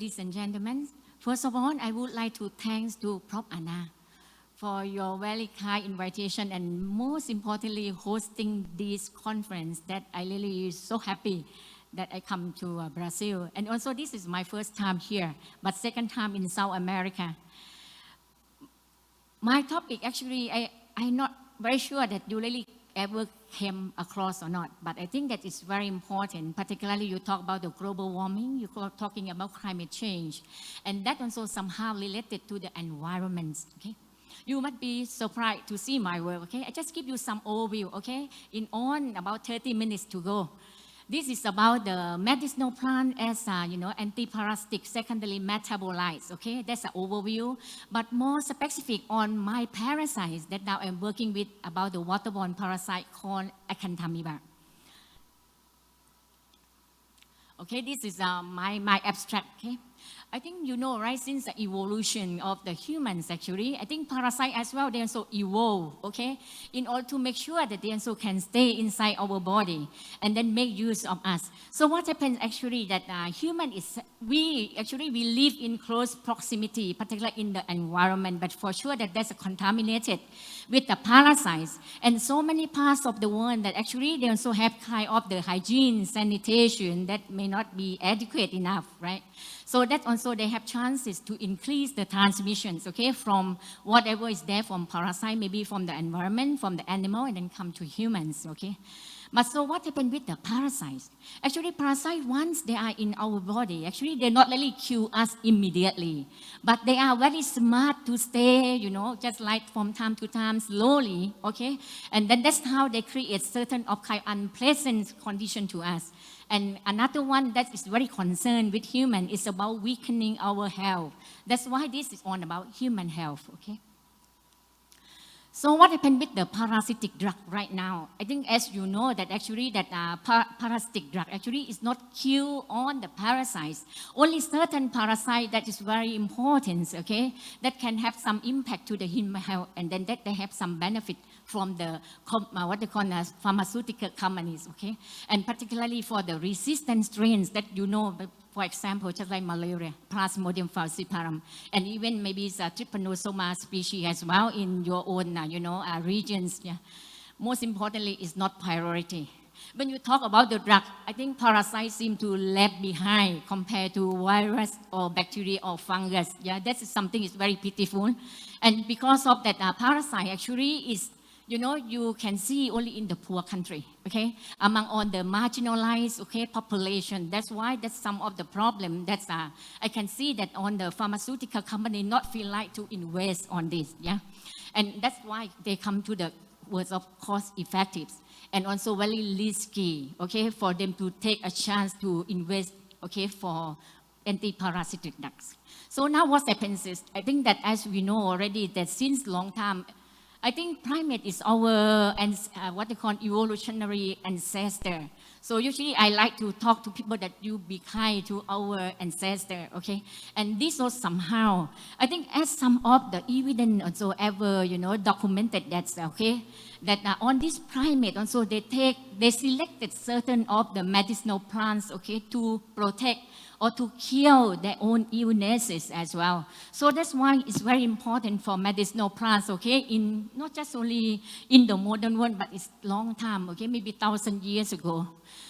Ladies and gentlemen, first of all, I would like to thank to Prof. Anna for your very kind invitation and most importantly, hosting this conference that I really is so happy that I come to Brazil. And also this is my first time here, but second time in South America. My topic actually, I'm not very sure that you really ever came across or not, but I think that it's very important, particularly you talk about the global warming, you're talking about climate change, and that also somehow related to the environment, okay? You might be surprised to see my work, okay? I just give you some overview, okay? In on about 30 minutes to go. This is about the medicinal plant as, antiparasitic secondary metabolites, okay? That's an overview, but more specific on my parasites that now I'm working with about the waterborne parasite called Acanthamoeba. Okay, this is my abstract, okay? I think you know, right, since the evolution of the humans actually, I think parasites as well, they also evolve, okay? In order to make sure that they also can stay inside our body and then make use of us. So what happens actually that we live in close proximity, particularly in the environment, but for sure that that's contaminated with the parasites. And so many parts of the world that actually they also have kind of the hygiene, sanitation that may not be adequate enough, right? So that also they have chances to increase the transmissions, okay, from whatever is there from parasite, maybe from the environment, from the animal, and then come to humans, okay? But so what happened with the parasites? Actually, parasites, once they are in our body, actually they not really kill us immediately, but they are very smart to stay, just like from time to time, slowly, okay? And then that's how they create certain of kind of unpleasant condition to us. And another one that is very concerned with human is about weakening our health. That's why this is all about human health, okay? So what happened with the parasitic drug right now? I think as you know that actually that parasitic drug actually is not kill on the parasites. Only certain parasite that is very important, okay? That can have some impact to the human health and then that they have some benefit from the, what they call pharmaceutical companies, okay? And particularly for the resistant strains that you know, for example, just like malaria, Plasmodium falciparum, and even maybe it's a trypanosoma species as well in your own, regions. Yeah. Most importantly, it's not priority. When you talk about the drug, I think parasites seem to lag behind compared to virus or bacteria or fungus. Yeah, that is something is very pitiful. And because of that, parasite actually is you can see only in the poor country, okay? Among all the marginalized, okay, population. That's why that's some of the problem. That's I can see that on the pharmaceutical company not feel like to invest on this, yeah? And that's why they come to the words of cost effective and also very risky, okay, for them to take a chance to invest, okay, for anti-parasitic drugs. So now what happens is, I think that as we know already that since long time, I think primate is our what they call evolutionary ancestor. So usually I like to talk to people that you be kind to our ancestor, okay? And this was somehow, I think as some of the evidence also ever, documented that, okay? That on this primate also they selected certain of the medicinal plants, okay, to protect or to kill their own illnesses as well. So that's why it's very important for medicinal plants, okay, in not just only in the modern world, but it's long time, okay, maybe 1,000 years ago.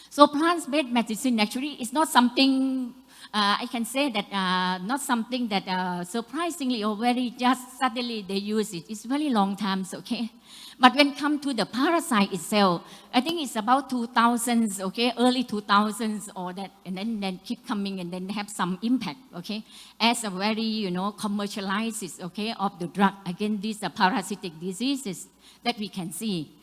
So plant-based medicine actually is not something, I can say that not something that surprisingly or very just suddenly they use it. It's very long time, okay? But when it comes to the parasite itself, I think it's about 2000s, okay, early 2000s or that, and then keep coming and then have some impact, okay, as a very, commercialized, okay, of the drug against these parasitic diseases that we can see.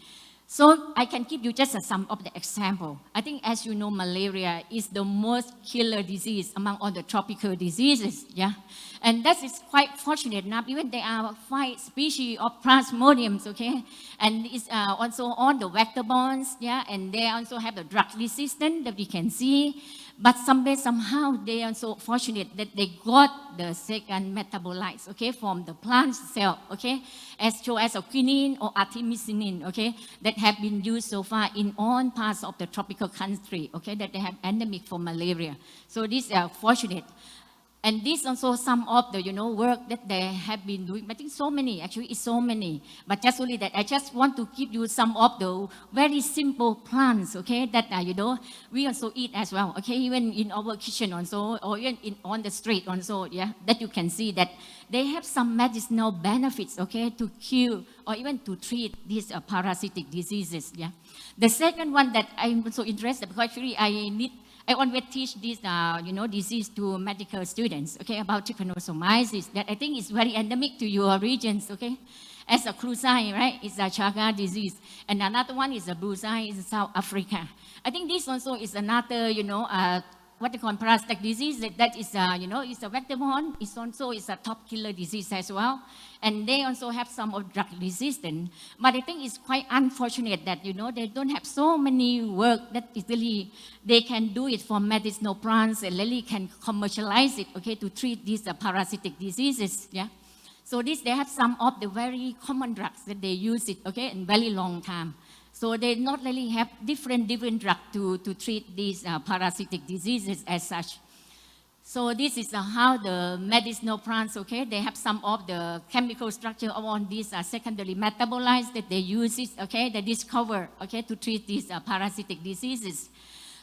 So I can give you just some of the example. I think as you know, malaria is the most killer disease among all the tropical diseases, yeah? And that is quite fortunate enough, even there are 5 species of plasmodiums, okay? And it's also on the vector-borne, yeah? And they also have the drug resistance that we can see. But somehow they are so fortunate that they got the second metabolites, okay, from the plant cell, okay, as quinine or artemisinin, okay, that have been used so far in all parts of the tropical country, okay, that they have endemic for malaria. So these are fortunate. And this also some of the, work that they have been doing. I think so many, actually it's so many. But just only that I just want to give you some of the very simple plants, okay, that, we also eat as well, okay, even in our kitchen also, or even on the street also, yeah, that you can see that they have some medicinal benefits, okay, to cure or even to treat these parasitic diseases, yeah. The second one that I'm so interested, because actually I always teach this, disease to medical students, okay, about trypanosomiasis, that I think is very endemic to your regions, okay, as a Crusai, right, it's a Chaga disease, and another one is a Brusai in South Africa. I think this also is another, what they call parasitic disease, that is, it's a vector-borne, it's also is a top killer disease as well. And they also have some of drug resistance. But I think it's quite unfortunate that, they don't have so many work that easily they can do it for medicinal plants and really can commercialize it, okay, to treat these parasitic diseases, yeah. So they have some of the very common drugs that they use it, okay, in very long time. So they not really have different drugs to treat these parasitic diseases as such. So this is how the medicinal plants, okay, they have some of the chemical structure on these secondary metabolites that they use it, okay, they discover, okay, to treat these parasitic diseases.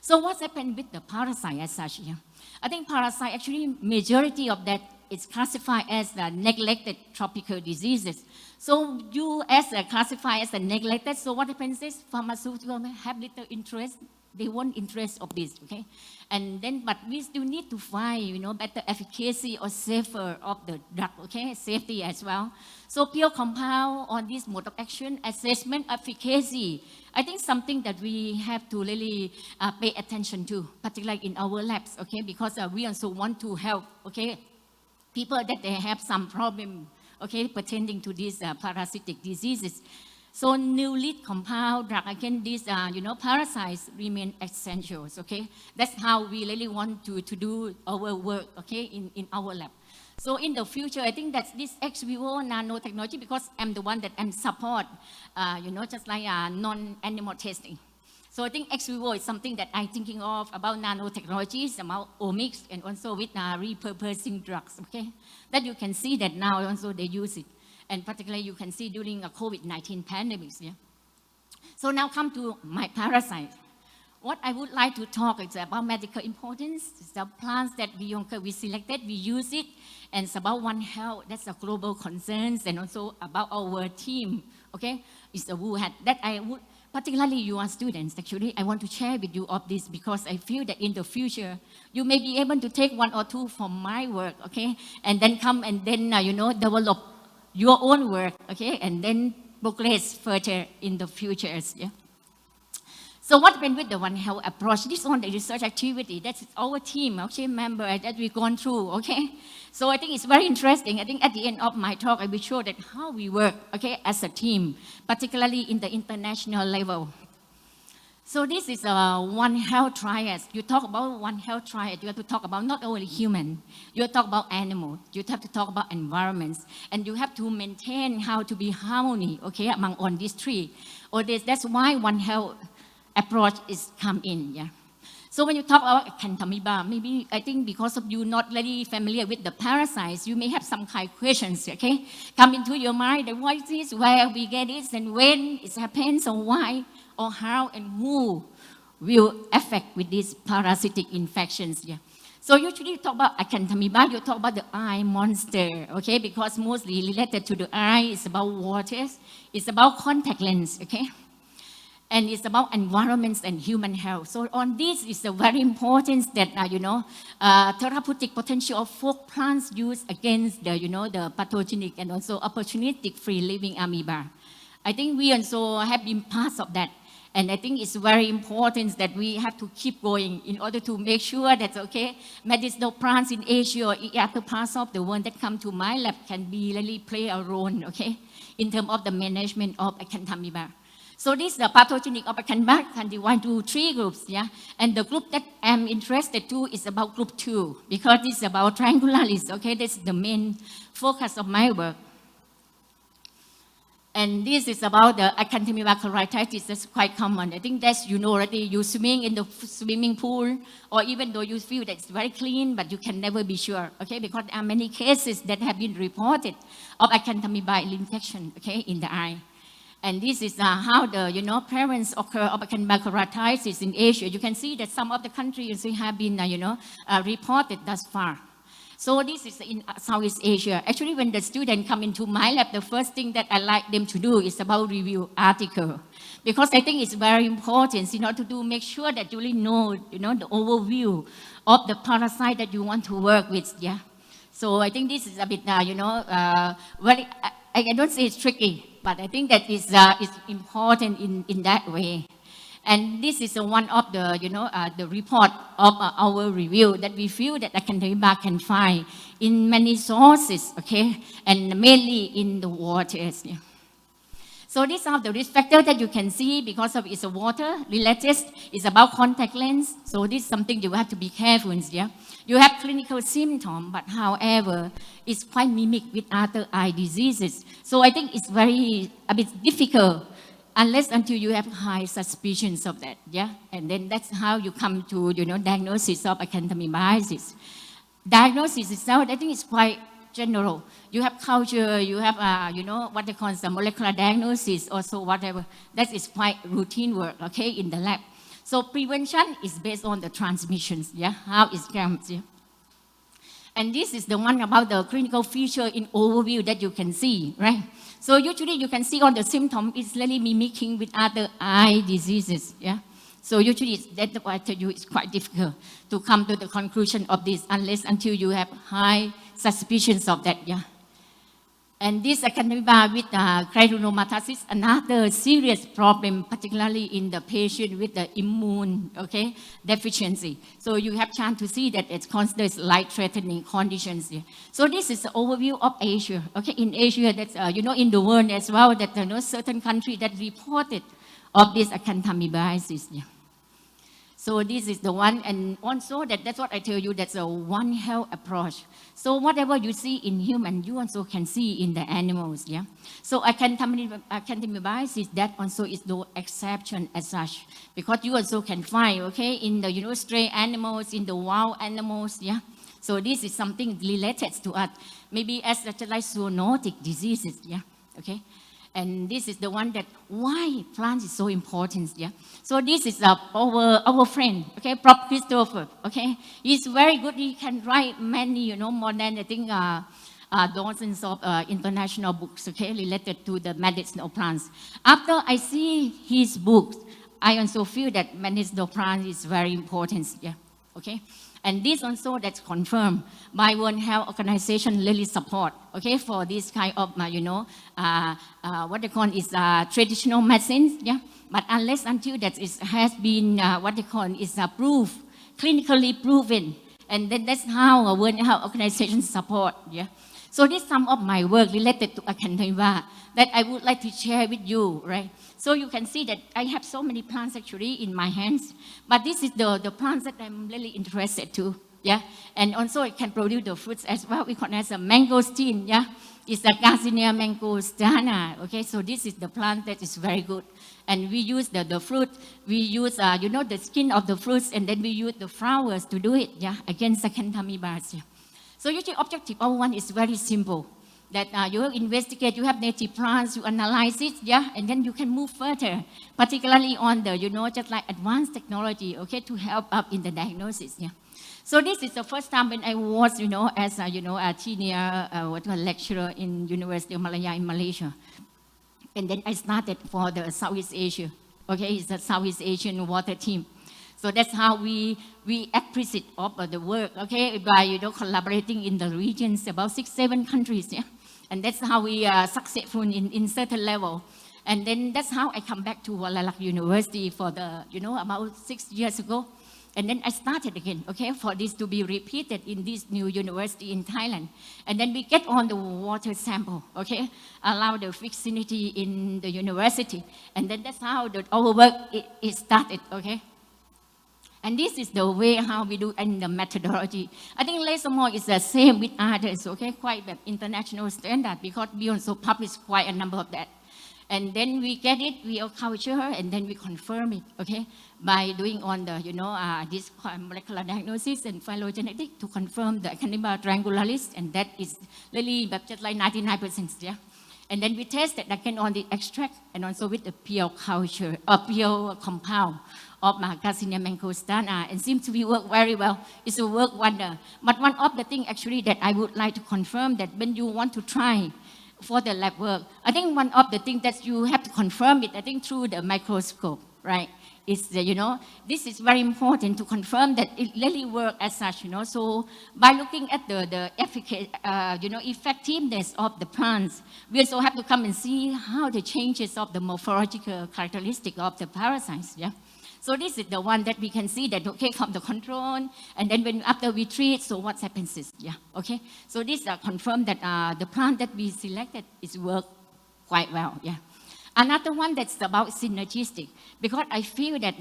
So what's happened with the parasite as such? Yeah? I think parasite, actually, majority of that is classified as the neglected tropical diseases. So you as classified as a neglected, so what happens is pharmaceutical have little interest, they won't interest of this, okay? And then, but we still need to find, better efficacy or safer of the drug, okay? Safety as well. So pure compound on this mode of action, assessment efficacy, I think something that we have to really pay attention to, particularly in our labs, okay? Because we also want to help, okay, people that they have some problem, okay, pertaining to these parasitic diseases. So new lead compound drug against these, parasites remain essentials, okay? That's how we really want to do our work, okay, in our lab. So in the future, I think that's this ex vivo nanotechnology, because I'm the one that I'm support, just like non-animal testing. So I think ex vivo is something that I'm thinking of about nanotechnologies, about omics, and also with repurposing drugs, okay? That you can see that now also they use it. And particularly you can see during a COVID-19 pandemics, yeah? So now come to my parasite. What I would like to talk is about medical importance. It's the plants that we selected, we use it, and it's about One Health. That's a global concern, and also about our team, okay? It's the WUHeDD. That I would, particularly your students, actually, I want to share with you of this because I feel that in the future, you may be able to take one or two from my work, okay? And then come and then, develop your own work, okay? And then progress further in the future, yeah? So what happened with the One Health approach? This on the research activity, that's our team, okay, member that we've gone through, okay? So I think it's very interesting. I think at the end of my talk, I will show that how we work, okay, as a team, particularly in the international level. So this is a One Health triad. You talk about One Health triad, you have to talk about not only human, you talk about animal, you have to talk about environments, and you have to maintain how to be harmony, okay, among on these three. Or that's why One Health approach is come in, yeah. So when you talk about Acanthamoeba, maybe I think because of you not really familiar with the parasites, you may have some kind of questions, okay? Come into your mind, that what is this, where we get it, and when it happens, or why, or how, and who will affect with these parasitic infections, yeah. So usually you talk about Acanthamoeba, you talk about the eye monster, okay? Because mostly related to the eye, it's about water, it's about contact lens, okay? And it's about environments and human health. So on this is a very important that, therapeutic potential of folk plants used against the, the pathogenic and also opportunistic free living amoeba. I think we also have been part of that. And I think it's very important that we have to keep going in order to make sure that, okay, medicinal plants in Asia or other parts of the world that come to my lab can be really play a role, okay, in terms of the management of Acanthamoeba. So this the pathogenic of Acanthamoeba can divide into 3 groups, yeah. And the group that I'm interested to is about group 2 because this is about triangularis, okay. This is the main focus of my work. And this is about the acanthamoeba keratitis. That's quite common. I think that's, you know already, you swimming in the swimming pool, or even though you feel that it's very clean, but you can never be sure, okay? Because there are many cases that have been reported of acanthamoeba infection, okay, in the eye. And this is how the, prevalence occur of acanthamoeba keratitis in Asia. You can see that some of the countries have been, reported thus far. So this is in Southeast Asia. Actually, when the students come into my lab, the first thing that I like them to do is about review article. Because I think it's very important, to make sure that you really know, the overview of the parasite that you want to work with, yeah. So I think this is a bit, very, I don't say it's tricky, but I think that is important in that way. And this is one of the, the report of our review that we feel that acanthamoeba can find in many sources, okay, and mainly in the waters. Yeah. So these are the risk factors that you can see because of it's a water related. It's about contact lens. So this is something you have to be careful. Yeah. You have clinical symptoms, but however, it's quite mimic with other eye diseases. So I think it's a bit difficult unless until you have high suspicions of that, yeah? And then that's how you come to, diagnosis of acanthamoebiasis. Diagnosis itself, I think it's quite general. You have culture, you have, what they call the molecular diagnosis, also whatever. That is quite routine work, okay, in the lab. So prevention is based on the transmissions, yeah, how it comes, yeah. And this is the one about the clinical feature in overview that you can see, right? So usually you can see all the symptoms is really mimicking with other eye diseases, yeah? So usually that's why I tell you it's quite difficult to come to the conclusion of this unless until you have high suspicions of that, yeah? And this acanthamoeba with cryptorchomatasis, another serious problem, particularly in the patient with the immune, okay, deficiency. So you have chance to see that it's considered life-threatening conditions here. So this is the overview of Asia, okay? In Asia, that's, in the world as well, that, certain countries that reported of this acanthamoebiasis, yeah. So this is the one, and also that's what I tell you, that's a One Health approach. So whatever you see in human, you also can see in the animals, yeah? So acanthamoebiasis, that also is no exception as such, because you also can find, okay, in the, stray animals, in the wild animals, yeah? So this is something related to us, maybe as like zoonotic diseases, yeah, okay? And this is the one that why plants is so important, yeah. So this is our friend, okay, Prof. Christopher, okay. He's very good. He can write many, more than I think dozens of international books, okay, related to the medicinal plants. After I see his books, I also feel that medicinal plants is very important, yeah, okay. And this also that's confirmed by World Health Organization really support, okay, for this kind of, what they call is traditional medicines, yeah. But unless until that it has been, what they call is approved, clinically proven, and then that's how World Health Organization support, yeah. So this is some of my work related to acanthamoeba that I would like to share with you, right? So you can see that I have so many plants actually in my hands, but this is the plants that I'm really interested to, yeah? And also it can produce the fruits as well. We call it as a mangosteen, yeah? It's a Garcinia mangostana, okay? So this is the plant that is very good. And we use the fruit, we use, the skin of the fruits, and then we use the flowers to do it, yeah? Against acanthamoebas, yeah? So usually objective of one is very simple, that you investigate, you have native plants, you analyze it, yeah, and then you can move further, particularly on the, just like advanced technology, okay, to help up in the diagnosis, yeah. So this is the first time when I was, as a senior lecturer in University of Malaya in Malaysia. And then I started for the Southeast Asia, okay, it's the Southeast Asian water team. So that's how we appreciate of the work, okay, by collaborating in the regions, about 6-7 countries, yeah. And that's how we are successful in certain level. And then that's how I come back to Walailak University for the, about 6 years ago. And then I started again, okay, for this to be repeated in this new university in Thailand. And then we get on the water sample, okay, allow the vicinity in the university. And then that's how our work it started, okay. And this is the way how we do and the methodology. I think laser more is the same with others, okay? Quite international standard because we also publish quite a number of that. And then we get it, we culture, and then we confirm it, okay, by doing on the, this molecular diagnosis and phylogenetic to confirm the Echinacea triangularis, and that is really just like 99%, yeah. And then we test it again on the extract and also with the pure culture, pure compound of Garcinia mangostana, and seems to be work very well. It's a work wonder. But one of the things actually that I would like to confirm that when you want to try for the lab work, I think one of the things that you have to confirm it, I think through the microscope, right? Is this is very important to confirm that it really works as such, So by looking at the efficacy, effectiveness of the plants, we also have to come and see how the changes of the morphological characteristic of the parasites, yeah. So this is the one that we can see that, okay, from the control, and then after we treat, so what happens is, yeah, okay. So this confirmed that the plant that we selected is work quite well, yeah. Another one that's about synergistic, because I feel that,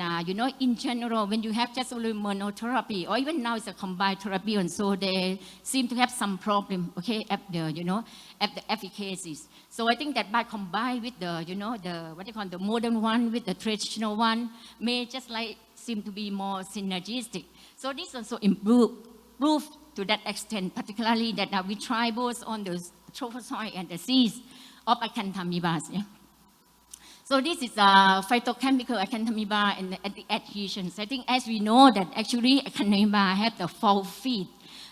in general, when you have just only monotherapy, or even now it's a combined therapy, and so they seem to have some problem, okay, at the efficacies. So I think that by combine with the, the modern one with the traditional one, may just like seem to be more synergistic. So this also improve to that extent, particularly that we try both on the trophozoite and the seeds of acanthamoebas, yeah. So this is a phytochemical acanthamoeba and the adhesions. I think as we know that actually acanthamoeba have the four feet.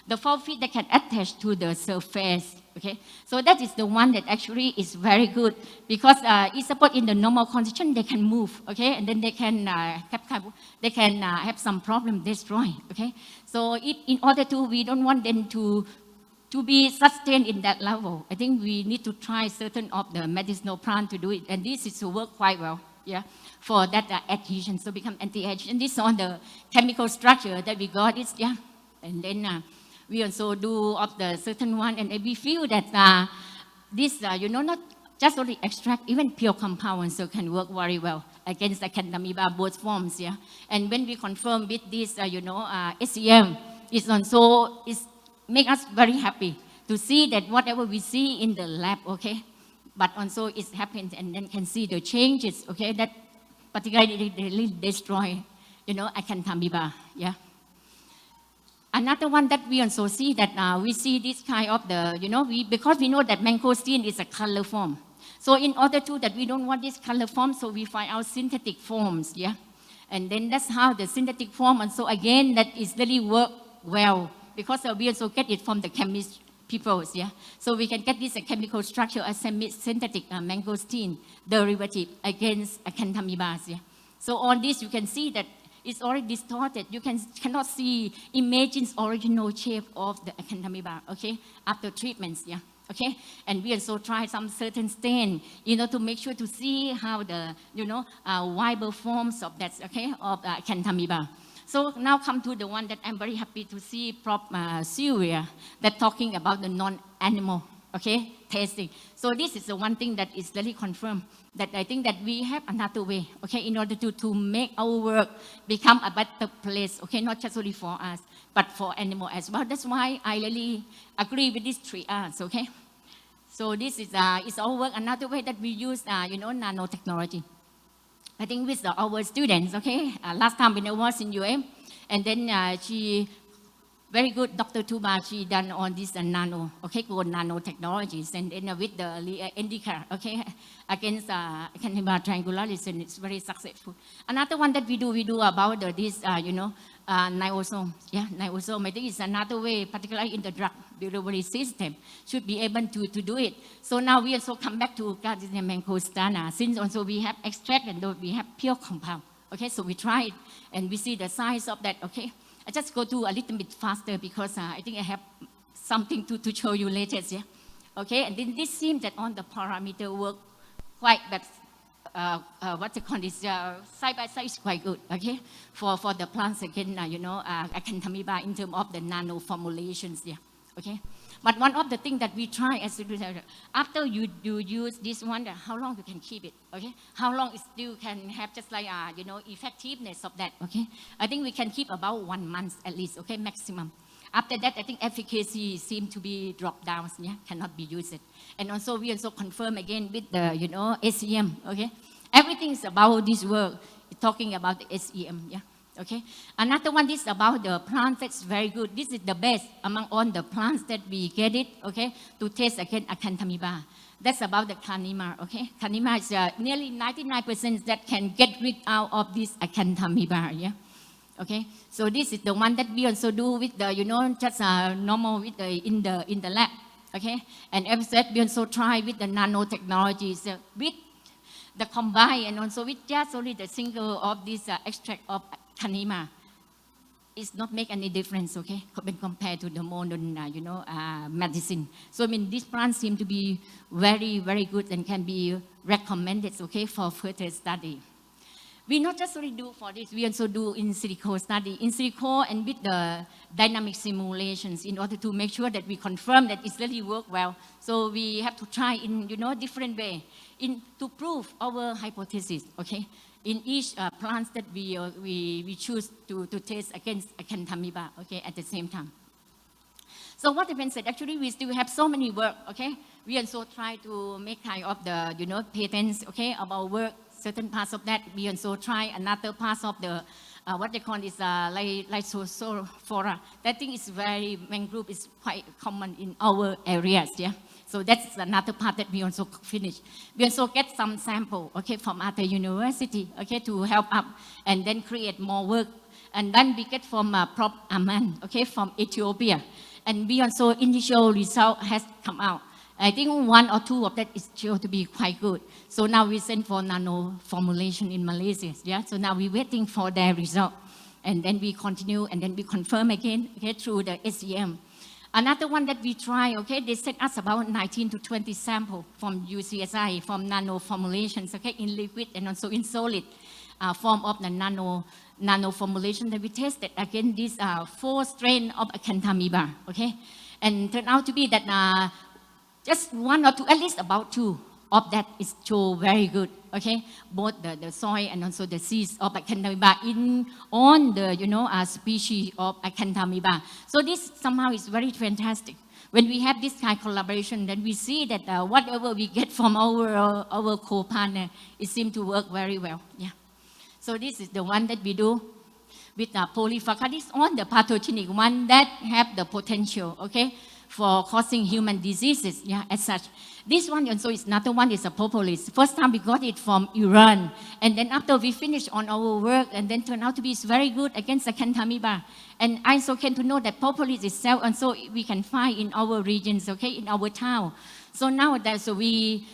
The four feet that can attach to the surface, okay? So that is the one that actually is very good because it's support in the normal condition they can move, okay? And then they can have some problem destroy, okay? So in order to, we don't want them to be sustained in that level, I think we need to try certain of the medicinal plant to do it, and this is to work quite well, yeah, for that adhesion, so become anti-adhesion. This on the chemical structure that we got is, yeah, and then we also do of the certain one, and we feel that this, not just only extract, even pure compounds so can work very well against the acanthamoeba both forms, yeah. And when we confirm with this, SEM, it's also make us very happy to see that whatever we see in the lab, okay, but also it happens and then can see the changes, okay, that particularly they destroy, acanthamoeba, yeah. Another one that we also see that we see this kind of the, because we know that mangosteen is a color form. So in order to that we don't want this color form, so we find out synthetic forms, yeah. And then that's how the synthetic form, and so again, that is really work well. Because we also get it from the chemist people, yeah. So we can get this chemical structure as synthetic mangosteen derivative against acanthamoebas, yeah. So on this you can see that it's already distorted. You cannot see imagine's original shape of the acanthamoeba, okay, after treatments, yeah. Okay, and we also try some certain stain, to make sure to see how the, viable forms of that, okay, of acanthamoeba. So now come to the one that I'm very happy to see Prof. Sylvia that talking about the non-animal, okay, testing. So this is the one thing that is really confirmed that I think that we have another way, okay, in order to make our work become a better place, okay, not just only for us, but for animal as well. That's why I really agree with these 3 R's, okay. So this is our work, another way that we use, nanotechnology. I think with our students, okay, last time when I was in UM, and then she, very good, Dr. Tuba, she done on this nano, okay, called nanotechnologies, and then with the indica, okay, against Echinacea triangularis, and it's very successful. Another one that we do about this, niosome, yeah, niosome. I think it's another way, particularly in the drug delivery system, should be able to do it. So now we also come back to Garcinia mangostana, since also we have extract and we have pure compound. Okay, so we try it and we see the size of that. Okay, I just go to a little bit faster because I think I have something to show you later. Yeah. Okay, and then this seems that on the parameter work quite, but what the condition side by side is quite good. Okay, for the plants again, acanthamoeba in terms of the nano formulations. Yeah. Okay, but one of the things that we try as to do after you use this one, how long you can keep it? Okay, how long it still can have just like effectiveness of that? Okay, I think we can keep about 1 month at least. Okay, maximum. After that, I think efficacy seemed to be dropped down, yeah, cannot be used. And also, we also confirm again with the, SEM, okay? Everything is about this work, talking about the SEM, yeah, okay? Another one is about the plant that's very good. This is the best among all the plants that we get it, okay, to test against acanthamoeba. That's about the Kanima, okay? Kanima is nearly 99% that can get rid out of this acanthamoeba, yeah? Okay, so this is the one that we also do with the, just normal with the, in the lab, okay? And as I said, we also try with the nanotechnologies, with the combine and also with just only the single of this extract of Kanima. It's not make any difference, okay, when compared to the modern, medicine. So, I mean, these plants seem to be very, very good and can be recommended, okay, for further study. We not just only do for this, we also do in silico study. In silico and with the dynamic simulations in order to make sure that we confirm that it's really work well. So we have to try in, different way to prove our hypothesis, okay? In each plants that we choose to test against acanthamoeba, okay, at the same time. So what happens is actually we still have so many work, okay? We also try to make kind of the, patents, okay, about work. Certain parts of that, we also try another part of the, what they call is lysophora. That thing is very, mangrove is quite common in our areas, yeah. So that's another part that we also finish. We also get some sample, okay, from other university, okay, to help up and then create more work. And then we get from Prof. Aman, okay, from Ethiopia. And we also, initial result has come out. I think one or two of that is sure to be quite good. So now we send for nano formulation in Malaysia. Yeah? So now we're waiting for their result. And then we continue and then we confirm again, okay, through the SEM. Another one that we try, okay, they sent us about 19 to 20 samples from UCSI, from nano formulations, okay, in liquid and also in solid form of the nano formulation that we tested against these 4 strains of acanthamoeba, okay? And turned out to be that just 1 or 2, at least about 2 of that is show very good, okay? Both the soil and also the seeds of acanthamoeba on the, species of acanthamoeba. So this somehow is very fantastic. When we have this kind of collaboration, then we see that whatever we get from our co-partner, it seems to work very well, yeah. So this is the one that we do with polyphaca. This on the pathogenic one that have the potential, okay, for causing human diseases, yeah, as such. This one also is another one is a propolis. First time we got it from Iran, and then after we finished on our work, and then turned out to be very good against acanthamoeba. And I also came to know that propolis itself, and so we can find in our regions, okay, in our town. So now that so we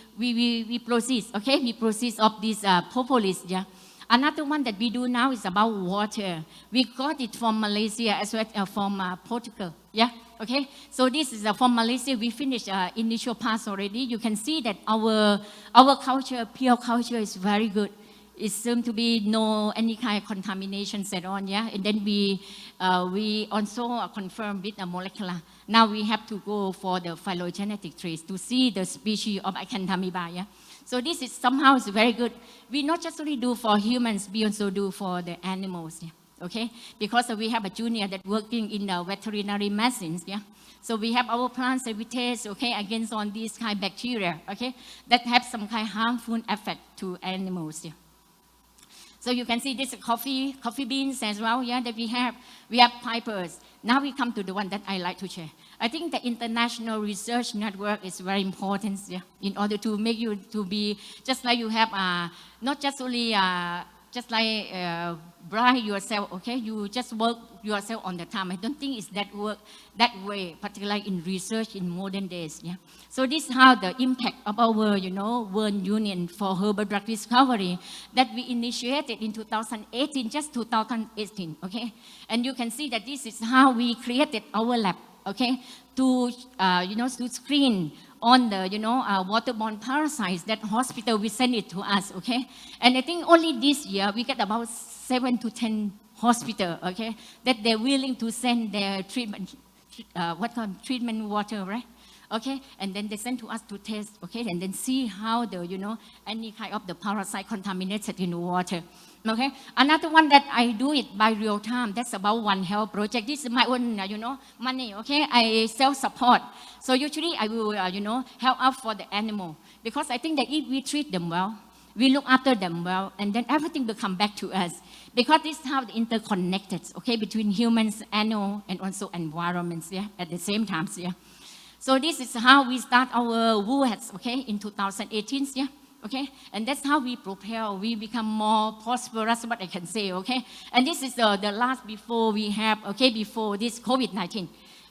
proceed, okay, we proceed of this propolis, yeah. Another one that we do now is about water. We got it from Malaysia as well as from Portugal, yeah. Okay, so this is from Malaysia. We finished initial pass already. You can see that our culture, pure culture, is very good. It seems to be no any kind of contamination at all, yeah. And then we also confirm with the molecular. Now we have to go for the phylogenetic trace to see the species of acanthamoeba, yeah. So this is somehow is very good. We not just only do for humans, we also do for the animals, yeah. Okay, because we have a junior that working in the veterinary medicines, yeah. So we have our plants that we test, okay, against on these kind of bacteria, okay, that have some kind of harmful effect to animals, yeah. So you can see this coffee beans as well, yeah, that we have pipers. Now we come to the one that I like to share. I think the international research network is very important, yeah, in order to make you to be just like you have not just only just like bribe yourself, okay? You just work yourself on the time. I don't think it's that work that way, particularly in research in modern days, yeah? So this is how the impact of our, World Union for Herbal Drug Discovery that we initiated in 2018, just 2018, okay? And you can see that this is how we created our lab, okay? To, to screen on the, waterborne parasites that hospital will send it to us, okay? And I think only this year we get about 7 to 10 hospitals, okay, that they're willing to send their treatment, treatment water, right? okay, and then they send to us to test, okay, and then see how the, any kind of the parasite contaminated in the water, okay. Another one that I do it by real time, that's about One Health project. This is my own, money, okay, I self-support. So usually I will, help out for the animal, because I think that if we treat them well, we look after them well, and then everything will come back to us. Because this is how the interconnected, okay, between humans, animal, and also environments, yeah, at the same time, yeah. So this is how we start our WUHeDD, okay, in 2018, yeah, okay. And that's how we prepare, we become more prosperous, what I can say, okay. And this is the last before we have, okay, before this COVID-19.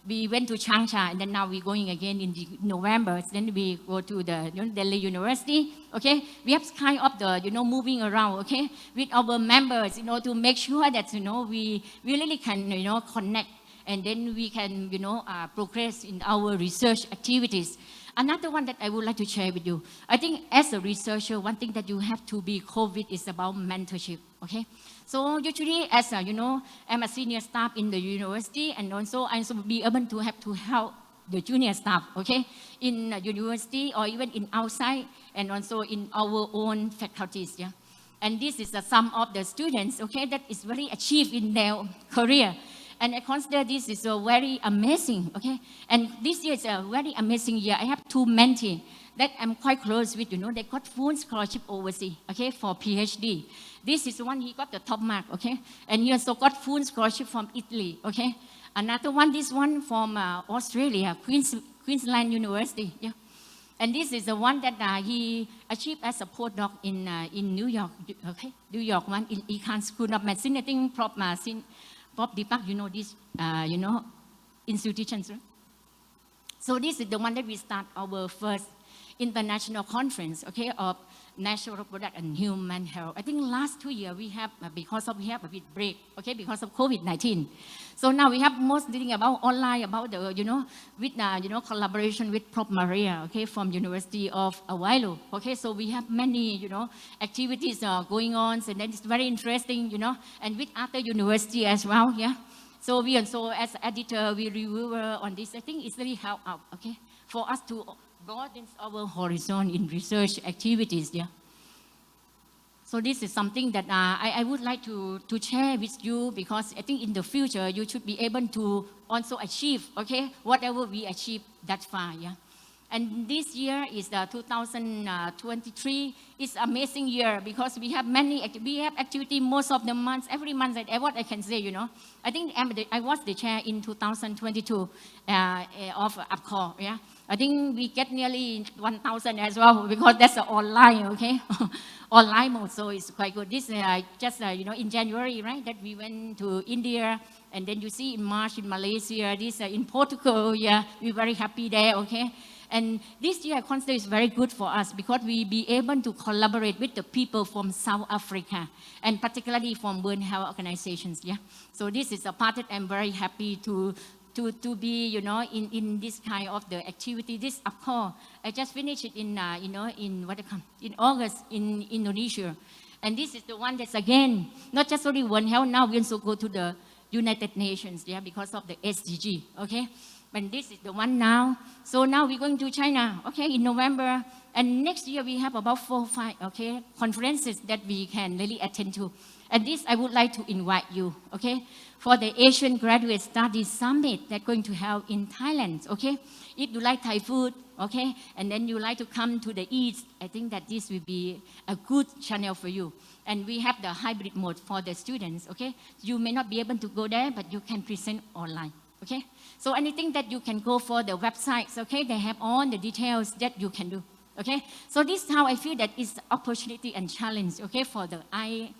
We went to Changsha, and then now we're going again in November. Then we go to the Delhi University. Okay, we have kind of the moving around. Okay, with our members, to make sure that we really can connect, and then we can progress in our research activities. Another one that I would like to share with you. I think as a researcher, one thing that you have to be COVID is about mentorship. Okay. So usually, as I'm a senior staff in the university, and also I will be able to help the junior staff, okay, in university or even in outside, and also in our own faculties, yeah. And this is some of the students, okay, that is very achieved in their career. And I consider this is a very amazing, okay. And this year is a very amazing year. I have 2 mentees that I'm quite close with, they got full scholarship overseas, okay, for PhD. This is one, he got the top mark, okay. And he also got full scholarship from Italy, okay. Another one, this one from Australia, Queensland University, yeah. And this is the one that he achieved as a postdoc in New York, okay. New York one, in Econ School of Medicine. I think Prof. Deepak, this, institutions, right? So this is the one that we start our first international conference, okay, of natural product and human health. I think last 2 years we have, we have a bit break, okay, because of COVID-19. So now we have most thing about online, about the, with, collaboration with Prof. Maria, okay, from University of Walailak, okay. So we have many, activities going on, and then it's very interesting, and with other university as well, yeah. So we also, as editor, we reviewer on this. I think it's really help out, okay, for us to broaden our horizon in research activities, yeah. So this is something that I would like to share with you, because I think in the future you should be able to also achieve, okay, whatever we achieve that far, yeah. And this year is 2023. It's amazing year because we have activity most of the months, every month. What I can say, I think I was the chair in 2022 of UPCOR, yeah. I think we get nearly 1,000 as well, because that's online, okay, online mode. So it's quite good. This just in January, right, that we went to India, and then you see in March in Malaysia. This in Portugal, yeah, we're very happy there, okay. And this year I consider is very good for us, because we be able to collaborate with the people from South Africa, and particularly from World Health Organizations, yeah. So this is a part that I'm very happy to be, in this kind of the activity. This UPCOR, I just finished it in, in August in Indonesia. And this is the one that's, again, not just only One Health, now we also go to the United Nations, yeah, because of the SDG, okay? And this is the one now. So now we're going to China, okay, in November. And next year we have about 4 or 5, okay, conferences that we can really attend to. And this I would like to invite you, okay, for the Asian Graduate Studies Summit that's going to held in Thailand, okay? If you like Thai food, okay, and then you like to come to the East, I think that this will be a good channel for you. And we have the hybrid mode for the students, okay? You may not be able to go there, but you can present online, okay? So anything that you can go for the websites, okay? They have all the details that you can do, okay? So this is how I feel that it's opportunity and challenge, okay, for the IRC,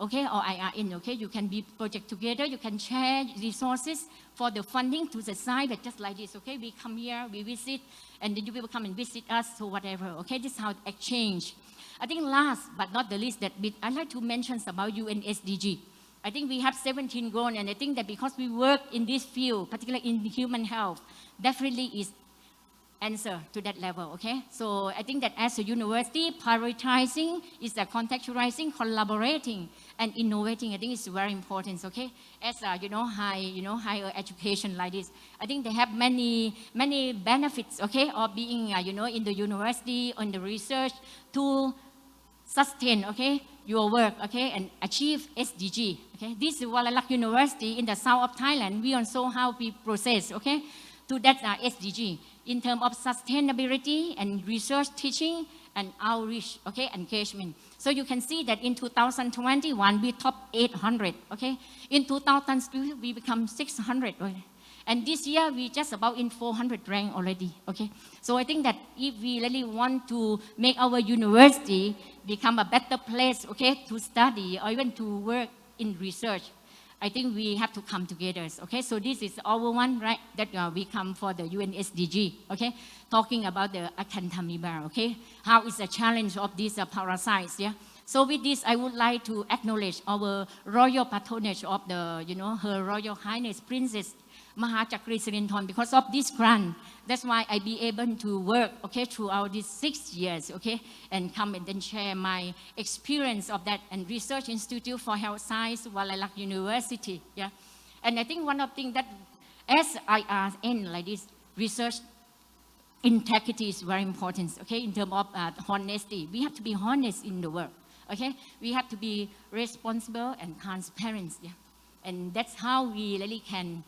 okay, or IRN, okay? You can be project together, you can share resources for the funding to the side, but just like this, okay? We come here, we visit, and then you will come and visit us, so whatever, okay? This is how exchange. I think last but not the least, that I'd like to mention about UNSDG. I think we have 17 goals, and I think that because we work in this field, particularly in human health, definitely is answer to that level, okay? So I think that as a university, prioritizing is the contextualizing, collaborating, and innovating. I think it's very important, okay? As higher education like this, I think they have many benefits, okay, of being in the university, on the research to sustain, okay, your work, okay, and achieve SDG, okay? This is Walailak University in the south of Thailand. We also how we process, okay, to that SDG in terms of sustainability and research, teaching, and outreach, okay, engagement. So you can see that in 2021 we top 800, okay. In 2002 we become 600, okay? And this year we just about in 400 rank already, okay. So I think that if we really want to make our university become a better place, okay, to study or even to work in research, I think we have to come together, okay? So this is our one, right, that we come for the UN SDG, okay? Talking about the acanthamoeba, okay? How is the challenge of these parasites, yeah? So with this, I would like to acknowledge our royal patronage of the, Her Royal Highness Princess Mahachakri Sirinthorn. Because of this grant, that's why I be able to work, okay, throughout these 6 years, okay, and come and then share my experience of that and Research Institute for Health Science, Walailak University, yeah. And I think one of the things that SIRN, like this, research integrity is very important, okay, in terms of honesty. We have to be honest in the work, okay. We have to be responsible and transparent, yeah. And that's how we really can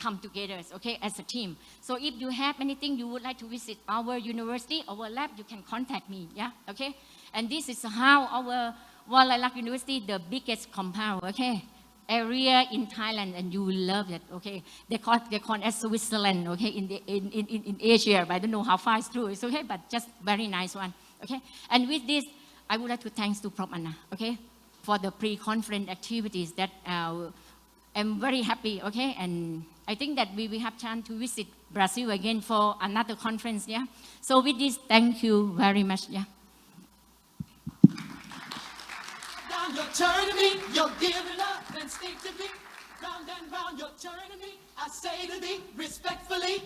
come together, okay, as a team. So if you have anything you would like to visit our university, our lab, you can contact me, yeah, okay? And this is how our Walailak University, the biggest compound, okay, area in Thailand, and you will love it, okay? They call it as Switzerland, okay, in Asia, but I don't know how far it's true, it's okay, but just very nice one, okay? And with this, I would like to thanks to Prof. Anna, okay, for the pre-conference activities that I'm very happy, okay, and I think that we will have chance to visit Brazil again for another conference, yeah. So with this, thank you very much, yeah. Round your turn to me, you're giving up instinctively. Round and round your turn to me, I say to thee respectfully.